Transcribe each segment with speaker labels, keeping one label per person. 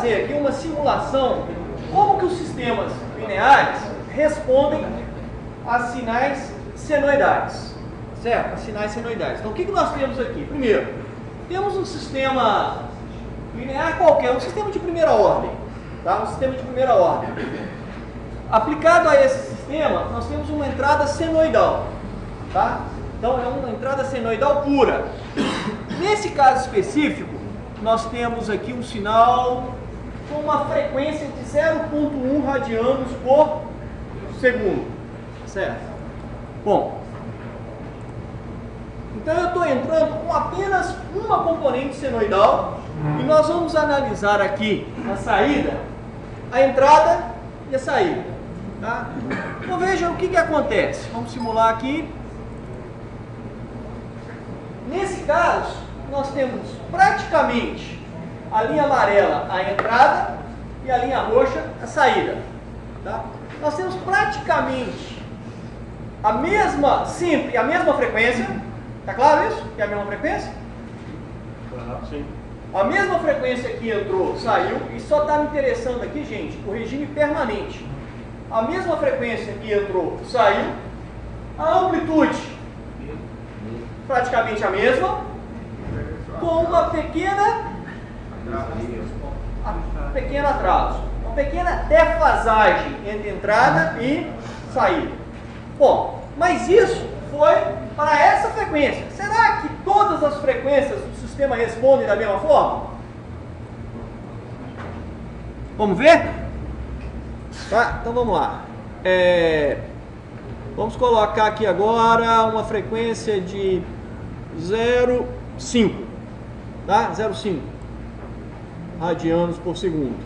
Speaker 1: fazer aqui uma simulação como que os sistemas lineares respondem a sinais senoidais, certo? A sinais senoidais. Então, o que nós temos aqui? Primeiro, temos um sistema linear qualquer, um sistema de primeira ordem, tá? Um sistema de primeira ordem. Aplicado a esse sistema, nós temos uma entrada senoidal, tá? Então, é uma entrada senoidal pura. Nesse caso específico, nós temos aqui um sinal com uma frequência de 0,1 radianos por segundo, certo? Bom, então eu estou entrando com apenas uma componente senoidal e nós vamos analisar aqui na saída, a entrada e a saída, tá? Então veja o que acontece. Vamos simular aqui. Nesse caso, nós temos praticamente a linha amarela a entrada e a linha roxa a saída, tá? Nós temos praticamente sempre a mesma frequência, tá claro isso? Que é a mesma frequência?
Speaker 2: Sim.
Speaker 1: A mesma frequência que entrou, saiu, e só está me interessando aqui, gente, o regime permanente. A mesma frequência que entrou, saiu, a amplitude praticamente a mesma, com uma pequeno atraso, uma pequena defasagem entre entrada e saída. Bom, mas isso foi para essa frequência. Será que todas as frequências do sistema respondem da mesma forma? Vamos ver? Tá? Então vamos lá. Vamos colocar aqui agora uma frequência de 0,5, tá? 0,5 radianos por segundo.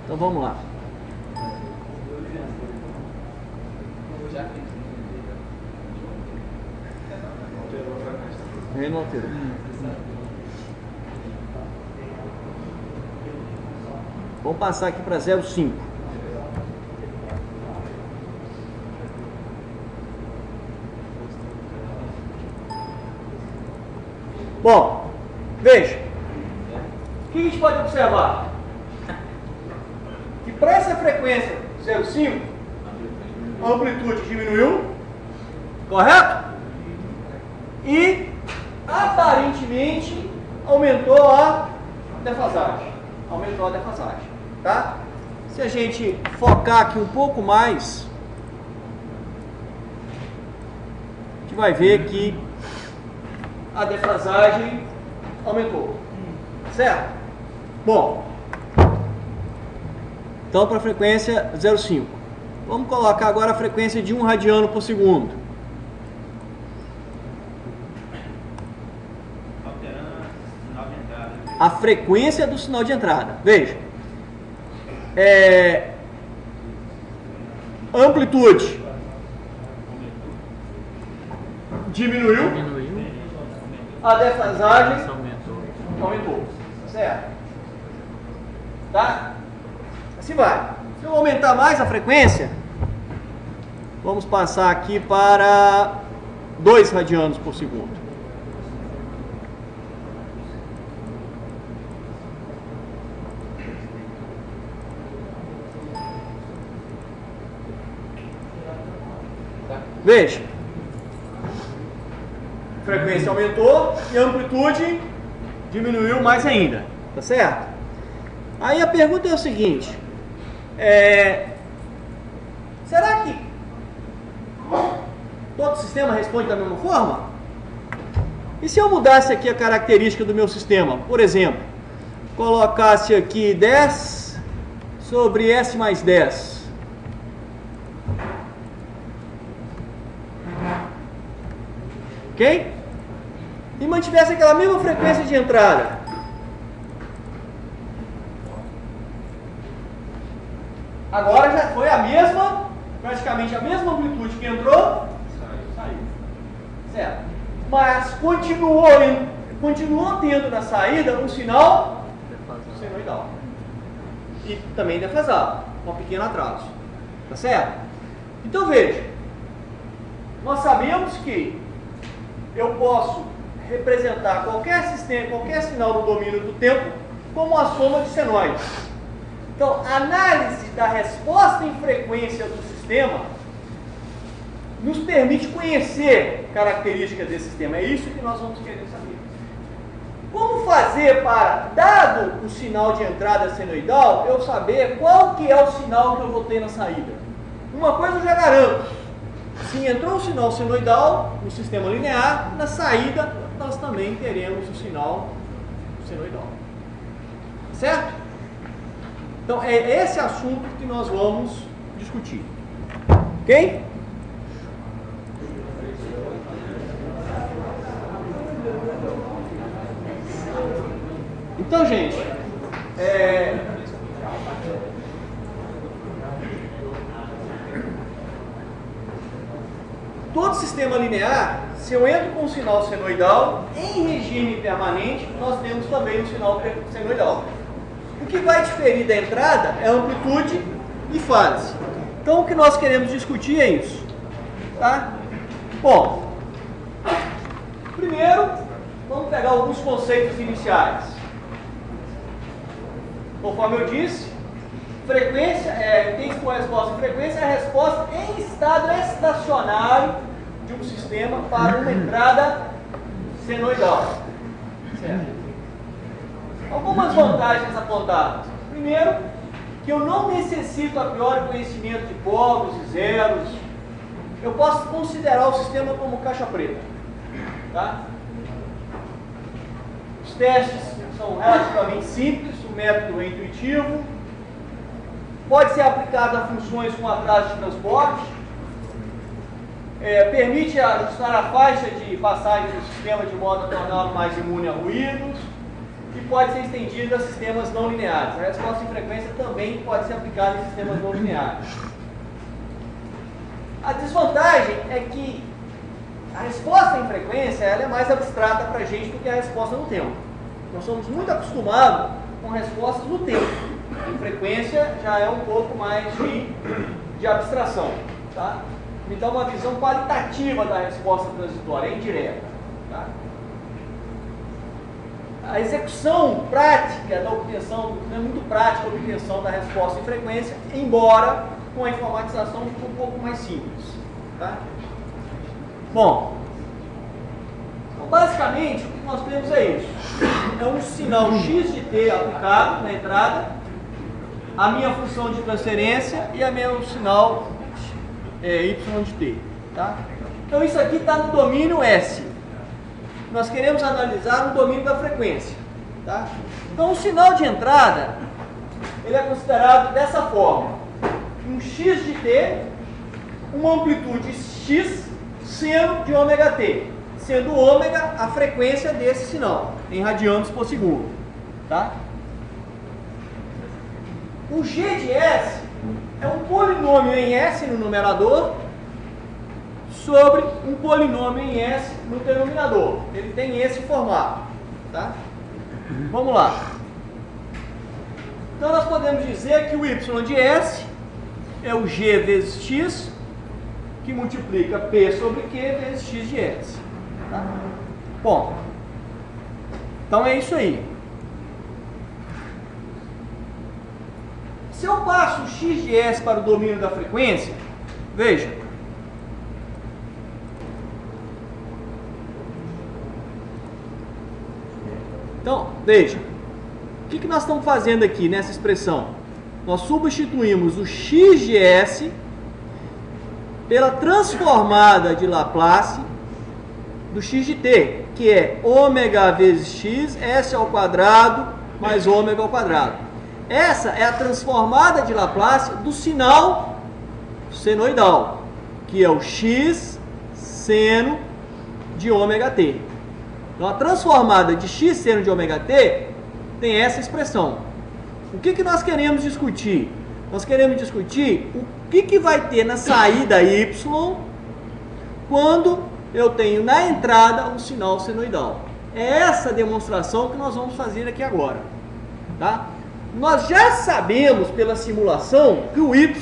Speaker 1: Então vamos lá. Não alterou. Vamos passar aqui para 0,5. Bom, veja. O que a gente pode observar? Que para essa frequência 0,5, a amplitude diminuiu, correto? E aparentemente aumentou a defasagem. Aumentou a defasagem, tá? Se a gente focar aqui um pouco mais, a gente vai ver que a defasagem aumentou, certo? Bom, então para a frequência 0,5. Vamos colocar agora a frequência de 1 radiano por segundo. A frequência do sinal de entrada. Veja. Amplitude diminuiu. A defasagem aumentou. Certo? Tá? Assim vai. Se eu aumentar mais a frequência, vamos passar aqui para 2 radianos por segundo. Veja, a frequência aumentou e a amplitude diminuiu mais ainda, tá certo? Aí a pergunta é o seguinte, será que todo sistema responde da mesma forma? E se eu mudasse aqui a característica do meu sistema, por exemplo, colocasse aqui 10 sobre S mais 10, ok? E mantivesse aquela mesma frequência de entrada. Agora já foi a mesma, praticamente a mesma amplitude que entrou, saiu. Certo? Mas continuou tendo na saída um sinal senoidal. E também defasado, com um pequeno atraso. Tá certo? Então veja, nós sabemos que eu posso representar qualquer sistema, qualquer sinal no domínio do tempo como a soma de senoides. Então, a análise da resposta em frequência do sistema nos permite conhecer características desse sistema. É isso que nós vamos querer saber. Como fazer para, dado o sinal de entrada senoidal, eu saber qual que é o sinal que eu vou ter na saída? Uma coisa eu já garanto. Se entrou o sinal senoidal no sistema linear, na saída nós também teremos o sinal senoidal. Certo? Então é esse assunto que nós vamos discutir. Ok? Então, gente, todo sistema linear, se eu entro com um sinal senoidal, em regime permanente, nós temos também um sinal senoidal. O que vai diferir da entrada é a amplitude e fase. Então, o que nós queremos discutir é isso. Tá? Bom, primeiro, vamos pegar alguns conceitos iniciais. Conforme eu disse, frequência, tempo com resposta em frequência é a resposta em estado estacionário de um sistema para uma entrada senoidal. Certo? Algumas vantagens apontadas. Primeiro, que eu não necessito a priori conhecimento de polos e zeros. Eu posso considerar o sistema como caixa preta. Tá? Os testes são relativamente simples, o método é intuitivo. Pode ser aplicado a funções com atraso de transporte. Permite ajustar a faixa de passagem do sistema de modo a torná-lo mais imune a ruídos. E pode ser estendido a sistemas não lineares. A resposta em frequência também pode ser aplicada em sistemas não lineares. A desvantagem é que a resposta em frequência ela é mais abstrata para a gente do que a resposta no tempo. Nós somos muito acostumados com respostas no tempo. Em frequência já é um pouco mais de abstração. Tá? Me dá uma visão qualitativa da resposta transitória, indireta. Tá? A execução prática da obtenção, não é muito prática a obtenção da resposta em frequência, embora com a informatização fique um pouco mais simples. Tá? Bom, então, basicamente o que nós temos é isso. É um sinal x de t aplicado na entrada, a minha função de transferência e a meu sinal y de t. Tá? Então isso aqui está no domínio S. Nós queremos analisar o domínio da frequência. Tá? Então o sinal de entrada ele é considerado dessa forma. Um x de t, uma amplitude x seno de ômega t, sendo ômega a frequência desse sinal, em radianos por segundo. Tá? O g de S é um polinômio em S no numerador sobre um polinômio em S no denominador. Ele tem esse formato. Tá? Vamos lá. Então nós podemos dizer que o y de S é o g vezes x, que multiplica p sobre q vezes x de S. Tá? Bom, então é isso aí. Se eu passo o x de S para o domínio da frequência, veja. Então, veja. O que nós estamos fazendo aqui nessa expressão? Nós substituímos o x de S pela transformada de Laplace do x de t, que é ômega vezes x, S ao quadrado mais ômega ao quadrado. Essa é a transformada de Laplace do sinal senoidal, que é o x seno de ômega t. Então, a transformada de x seno de ômega t tem essa expressão. O que nós queremos discutir? Nós queremos discutir o que vai ter na saída y quando eu tenho na entrada um sinal senoidal. É essa demonstração que nós vamos fazer aqui agora. Tá? Nós já sabemos pela simulação que o y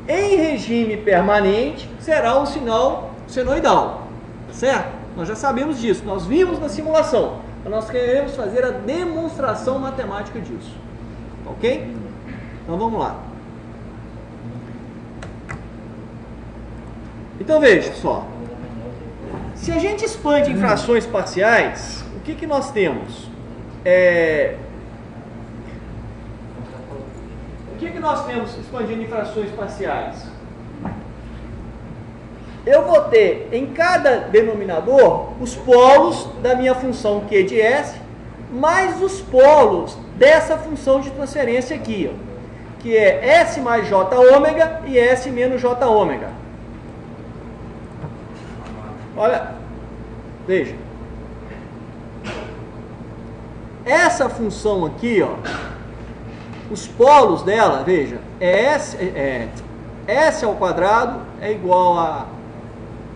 Speaker 1: em regime permanente, será um sinal senoidal, certo? Nós já sabemos disso, nós vimos na simulação, mas nós queremos fazer a demonstração matemática disso, ok? Então vamos lá. Então veja só, se a gente expande em frações parciais, o que nós temos? O que nós temos expandindo em frações parciais? Eu vou ter em cada denominador os polos da minha função Q de S, mais os polos dessa função de transferência aqui, ó, que é S mais J ômega e S menos J ômega. Olha, veja. Essa função aqui, ó, os polos dela, veja, S ao quadrado é igual a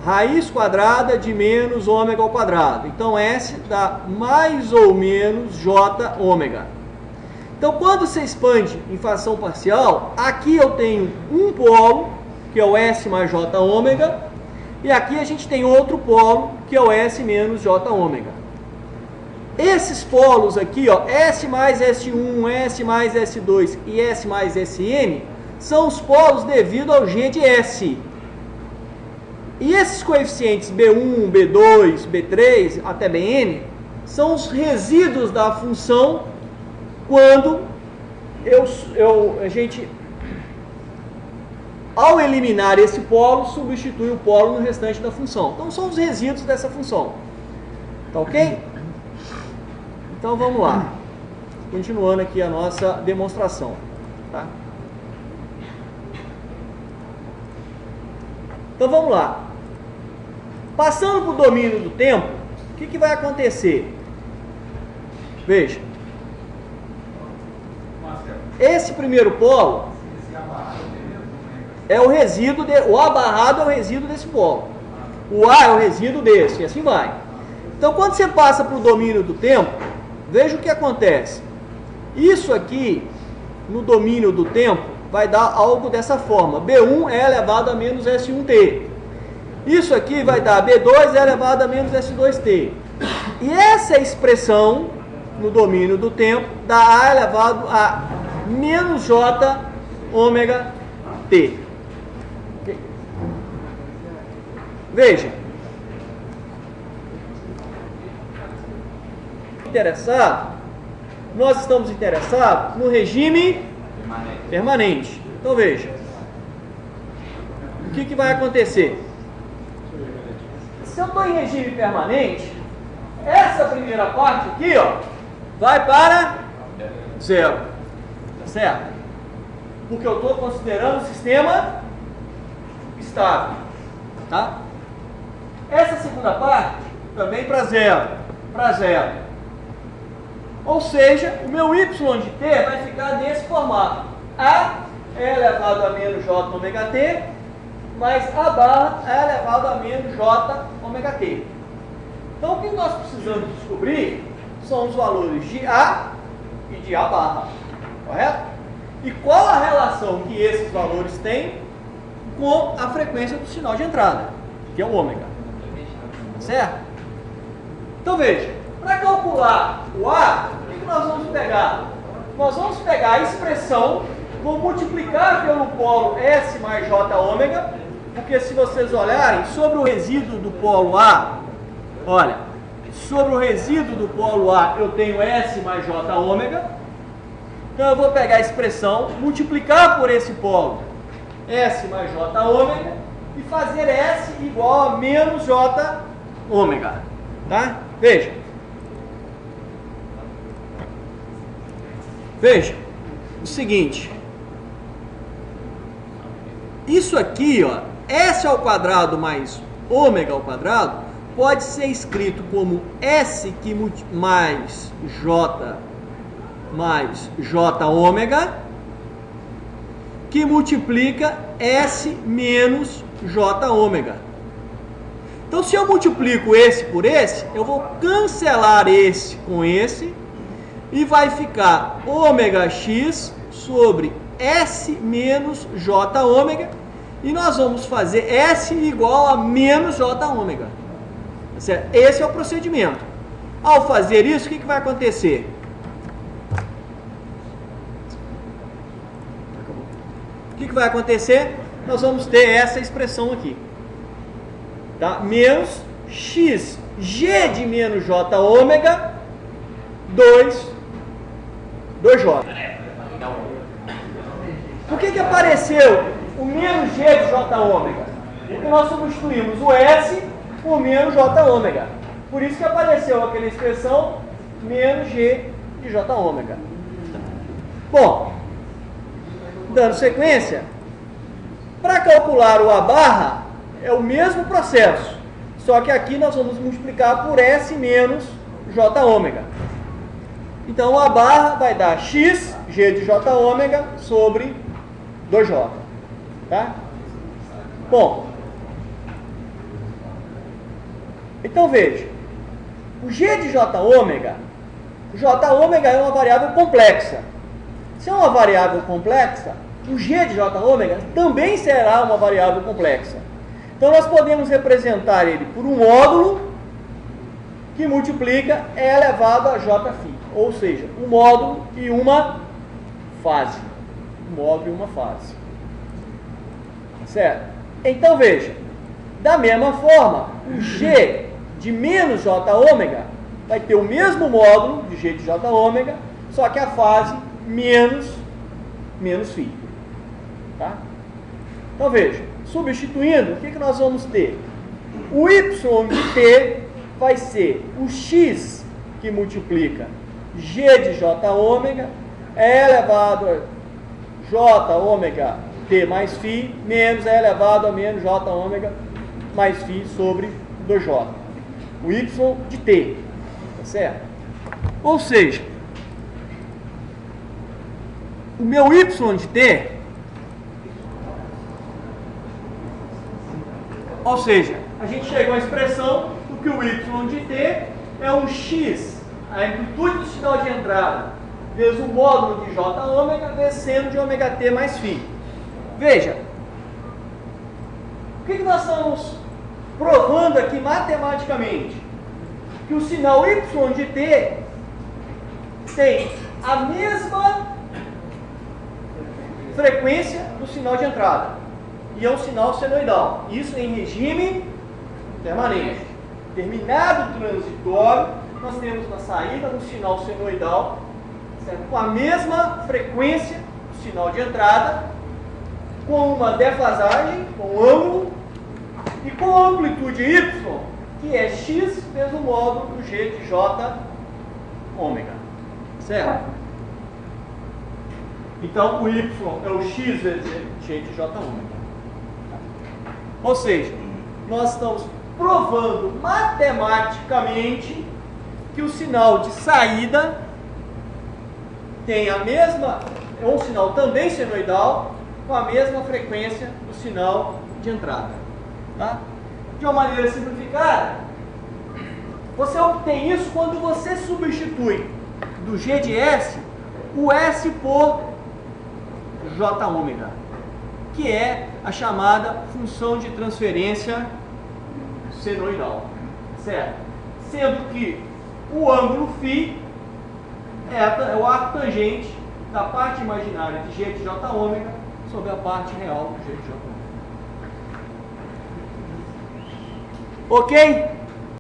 Speaker 1: raiz quadrada de menos ômega ao quadrado. Então, S dá mais ou menos J ômega. Então, quando você expande em fração parcial, aqui eu tenho um polo, que é o S mais J ômega, e aqui a gente tem outro polo, que é o S menos J ômega. Esses polos aqui, ó, S mais S1, S mais S2 e S mais Sn, são os polos devido ao G de S. E esses coeficientes B1, B2, B3 até Bn são os resíduos da função quando a gente, ao eliminar esse polo, substitui o polo no restante da função. Então são os resíduos dessa função. Tá ok? Então vamos lá. Continuando aqui a nossa demonstração. Tá? Então vamos lá. Passando para o domínio do tempo, o que vai acontecer? Veja. Esse primeiro polo é o resíduo, o A barrado é o resíduo desse polo. O A é o resíduo desse, e assim vai. Então quando você passa para o domínio do tempo, veja o que acontece. Isso aqui, no domínio do tempo, vai dar algo dessa forma. B1 é elevado a menos S1t. Isso aqui vai dar B2 é elevado a menos S2t. E essa expressão, no domínio do tempo, dá A elevado a menos J ômega t. Okay. Veja. Nós estamos interessados no regime permanente. Então veja, o que vai acontecer? Se eu estou em regime permanente, essa primeira parte aqui, ó, vai para zero, tá certo? Porque eu estou considerando o sistema estável, tá? Essa segunda parte também para zero, Ou seja, o meu y de t vai ficar desse formato. A é elevado a menos j ômega t, mais a barra é elevado a menos j ômega t. Então, o que nós precisamos descobrir são os valores de A e de A barra, correto? E qual a relação que esses valores têm com a frequência do sinal de entrada, que é o ômega, certo? Então, veja, para calcular o A, o que nós vamos pegar? Nós vamos pegar a expressão, vou multiplicar pelo polo S mais J ômega, porque se vocês olharem, sobre o resíduo do polo A, olha, sobre o resíduo do polo A eu tenho S mais J ômega, então eu vou pegar a expressão, multiplicar por esse polo S mais J ômega e fazer S igual a menos J ômega, tá? Veja o seguinte, isso aqui, ó, S ao quadrado mais ômega ao quadrado, pode ser escrito como S mais J ômega, que multiplica S menos J ômega. Então, se eu multiplico esse por esse, eu vou cancelar esse com esse, e vai ficar ômega x sobre S menos J ômega, E nós vamos fazer S igual a menos J ômega. Certo? Esse é o procedimento. Ao fazer isso, o que vai acontecer? O que vai acontecer? Nós vamos ter essa expressão aqui. Tá? Menos x g de menos j ômega 2J. Por que apareceu o menos g de j ômega? Porque nós substituímos o S por menos j ômega. Por isso que apareceu aquela expressão menos g de j ômega. Bom, dando sequência, para calcular o A barra é o mesmo processo, só que aqui nós vamos multiplicar por S menos j ômega. Então, o A barra vai dar x, g de j ômega, sobre 2J. Tá? Bom, então veja, o g de j ômega é uma variável complexa. Se é uma variável complexa, o g de j ômega também será uma variável complexa. Então, nós podemos representar ele por um módulo que multiplica E elevado a jφ, ou seja, um módulo e uma fase. Um módulo e uma fase. Certo? Então, veja, da mesma forma, o g de menos j ômega vai ter o mesmo módulo de g de j ômega, só que a fase menos φ. Tá? Então, veja, substituindo, o que nós vamos ter? O y de t vai ser o x que multiplica g de j ômega, é elevado a j ômega t mais φ, menos é elevado a menos j ômega mais φ sobre 2j. O y de t, tá certo? Ou seja, o meu y de t, ou seja, a gente chegou à expressão do que o y de t é um x, a amplitude do sinal de entrada, vezes o módulo de j ômega, vezes seno de ômega t mais φ. Veja, o que nós estamos provando aqui matematicamente? Que o sinal y de t tem a mesma frequência do sinal de entrada. E é um sinal senoidal. Isso em regime permanente. Terminado o transitório, nós temos na saída um sinal senoidal, certo? Com a mesma frequência do sinal de entrada, com uma defasagem, com um ângulo, e com a amplitude y, que é x vezes o módulo do g de j ômega. Certo? Então, o y é o x vezes g de j ômega. Ou seja, nós estamos provando matematicamente que o sinal de saída tem a mesma, é um sinal também senoidal, com a mesma frequência do sinal de entrada. Tá? De uma maneira simplificada, você obtém isso quando você substitui do g de s o s por j ômega, que é a chamada função de transferência senoidal, certo? Sendo que o ângulo φ é o arco tangente da parte imaginária de g de j ômega sobre a parte real de g de j ômega. Ok?